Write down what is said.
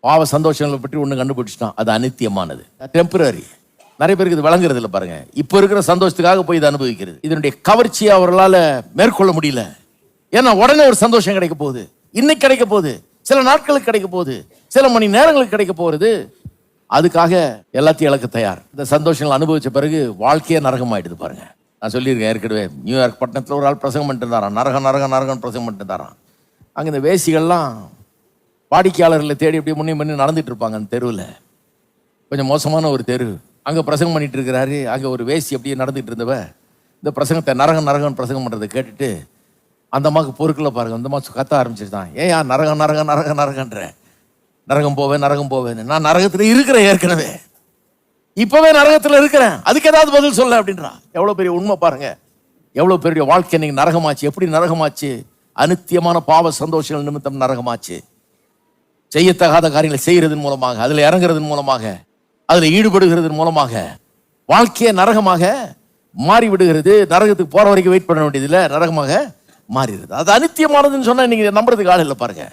பாவ சந்தோஷங்களை பற்றி ஒன்று கண்டுபிடிச்சிட்டான். அது அனித்தியமானது, டெம்பரரி. நிறைய பேருக்கு இது வழங்குறது இல்லை பாருங்க. இப்போ இருக்கிற சந்தோஷத்துக்காக போய் இதை அனுபவிக்கிறது. இதனுடைய கவர்ச்சியை அவர்களால் மேற்கொள்ள முடியல. ஏன்னா உடனே ஒரு சந்தோஷம் கிடைக்க போகுது, இன்னைக்கு கிடைக்க போகுது, சில நாட்களுக்கு கிடைக்க போகுது, சில மணி நேரங்களுக்கு கிடைக்க போகிறது. அதுக்காக எல்லாத்தையும் இழக்க தயார். இந்த சந்தோஷங்களை அனுபவிச்ச பிறகு வாழ்க்கையே நரகமாயிடுது பாருங்க. நான் சொல்லியிருக்கேன் ஏற்கனவே. நியூயார்க் பட்டணத்தில் ஒரு ஆள் பிரசங்கம் பண்ணிட்டு இருந்தாரான். நரகம் நரகம் நரகம் பிரசங்கம் பண்ணிட்டு இருந்தாரான். அங்கே இந்த வேசிகள்லாம் வாடிக்கையாளர்களை தேடி அப்படியே முன்னே முன்னே நடந்துட்டு இருப்பாங்க. அந்த தெருவில் கொஞ்சம் மோசமான ஒரு தெரு. அங்கே பிரசங்கம் பண்ணிட்டு இருக்கிறாரு. அங்கே ஒரு வேசி அப்படியே நடந்துட்டு இருந்தவ இந்த பிரசங்கத்தை நரகம் நரகம் பிரசங்கம் பண்ணுறதை கேட்டுட்டு அந்த அம்மாவுக்கு பொறுக்கல பாருங்க. அந்த அம்மா கத்த ஆரம்பிச்சிருந்தான். ஏன் நரகம் நரகம் நரகம் நரகன்ற, நரகம் போவேன் நரகம் போவேன். நான் நரகத்தில் இருக்கிறேன், ஏற்கனவே இப்பவே நரகத்தில் இருக்கிறேன், அதுக்கு ஏதாவது பதில் சொல்ல அப்படின்றான். எவ்வளோ பெரிய உண்மை பாருங்க. எவ்வளோ பெரிய வாழ்க்கை இன்னைக்கு நரகமாச்சு. எப்படி நரகமாச்சு? அனித்தியமான பாவ சந்தோஷங்கள் நிமித்தம் நரகமாச்சு. செய்யத்தகாத காரியங்களை செய்யறதன் மூலமாக, அதில் இறங்குறதன் மூலமாக, அதில் ஈடுபடுகிறதன் மூலமாக வாழ்க்கையை நரகமாக மாறிவிடுகிறது. நரகத்துக்கு போற வரைக்கும் வெயிட் பண்ண வேண்டியதில்லை, நரகமாக மாறிடுது. அது அனித்தியமானதுன்னு சொன்னா நீங்க நம்புறதுக்கு ஆள் இல்லை பாருங்க.